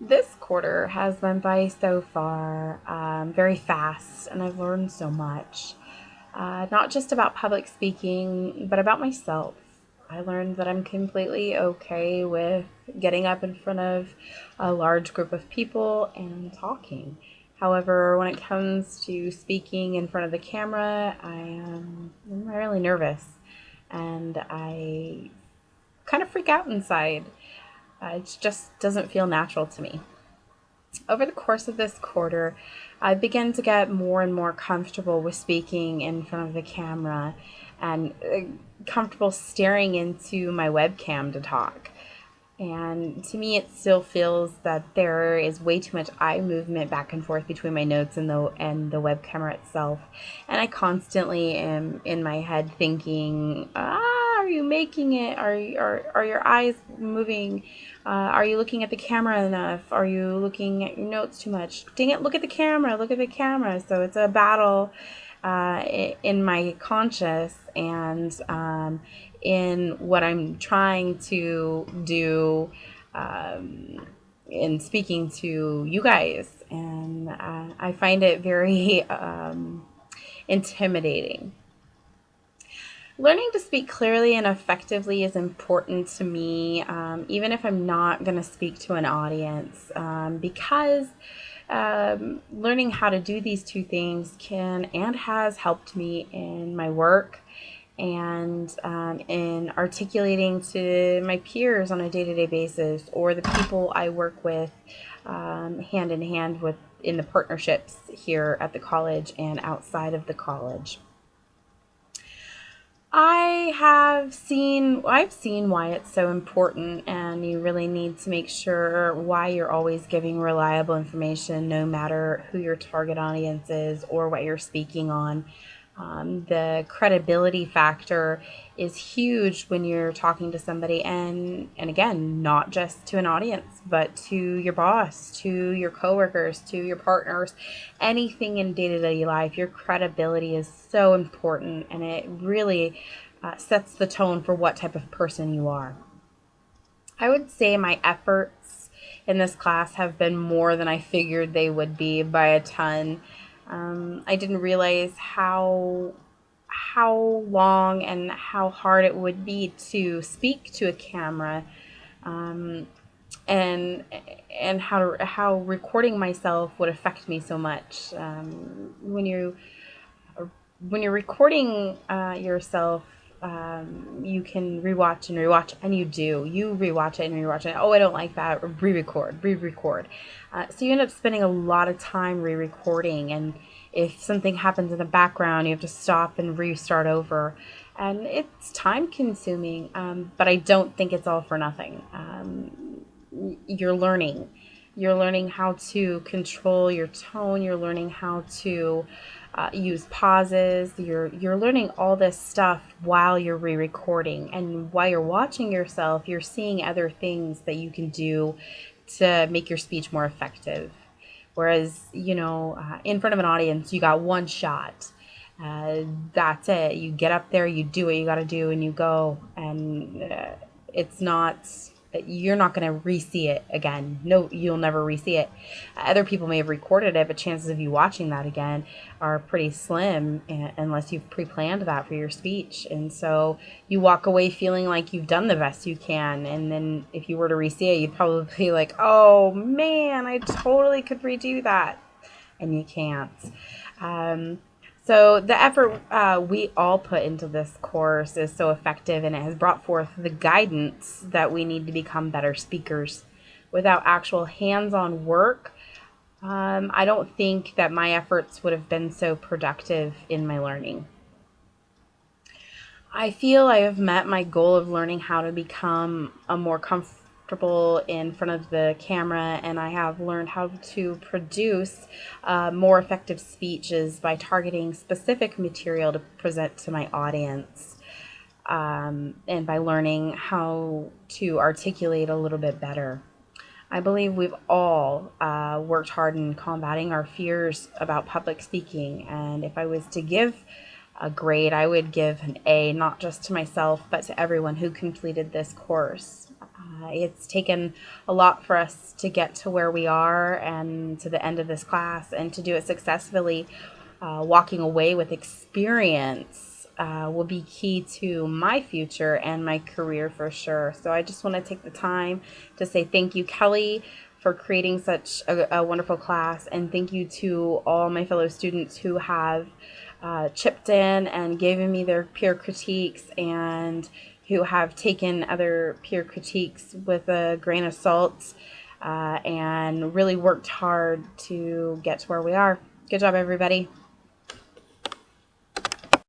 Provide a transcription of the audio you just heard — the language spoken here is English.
This quarter has went by so far very fast, and I've learned so much. Not just about public speaking, but about myself. I learned that I'm completely okay with getting up in front of a large group of people and talking. However, when it comes to speaking in front of the camera, I'm really nervous and I kind of freak out inside. It just doesn't feel natural to me. Over the course of this quarter, I began to get more and more comfortable with speaking in front of the camera and comfortable staring into my webcam to talk. And to me, it still feels that there is way too much eye movement back and forth between my notes and the web camera itself. And I constantly am in my head thinking, are you making it? Are your eyes moving? Are you looking at the camera enough? Are you looking at your notes too much? Dang it, look at the camera, look at the camera. So it's a battle in my conscious and in what I'm trying to do in speaking to you guys. And I find it very intimidating. Learning to speak clearly and effectively is important to me, even if I'm not going to speak to an audience, because learning how to do these two things can and has helped me in my work and in articulating to my peers on a day-to-day basis or the people I work with hand in hand with in the partnerships here at the college and outside of the college. I've seen why it's so important, and you really need to make sure why you're always giving reliable information, no matter who your target audience is or what you're speaking on. The credibility factor is huge when you're talking to somebody, and again, not just to an audience, but to your boss, to your coworkers, to your partners, anything in day-to-day life. Your credibility is so important, and it really sets the tone for what type of person you are. I would say my efforts in this class have been more than I figured they would be by a ton. I didn't realize how long and how hard it would be to speak to a camera, um, and how recording myself would affect me so much. When you're recording yourself, you can rewatch and rewatch, and you do. You rewatch it and rewatch it. Oh, I don't like that. Re-record, re-record. So you end up spending a lot of time re-recording, and if something happens in the background, you have to stop and restart over, and it's time consuming. But I don't think it's all for nothing. You're learning. You're learning how to control your tone. You're learning how to use pauses. You're learning all this stuff while you're re-recording, and while you're watching yourself, you're seeing other things that you can do to make your speech more effective. Whereas, in front of an audience, you got one shot. That's it. You get up there, you do what you got to do, and you go. And it's not, you're not going to re-see it again. No, you'll never re-see it. Other people may have recorded it, but chances of you watching that again are pretty slim unless you've pre-planned that for your speech. And so you walk away feeling like you've done the best you can. And then if you were to re-see it, you'd probably be like, oh man, I totally could redo that. And you can't. So the effort we all put into this course is so effective, and it has brought forth the guidance that we need to become better speakers. Without actual hands-on work, I don't think that my efforts would have been so productive in my learning. I feel I have met my goal of learning how to become a more comfortable in front of the camera, and I have learned how to produce more effective speeches by targeting specific material to present to my audience, and by learning how to articulate a little bit better. I believe we've all worked hard in combating our fears about public speaking, and if I was to give a grade, I would give an A, not just to myself, but to everyone who completed this course. It's taken a lot for us to get to where we are and to the end of this class, and to do it successfully. Walking away with experience will be key to my future and my career for sure. So I just want to take the time to say thank you, Kelly, for creating such a wonderful class, and thank you to all my fellow students who have chipped in and given me their peer critiques, and who have taken other peer critiques with a grain of salt, and really worked hard to get to where we are. Good job, everybody.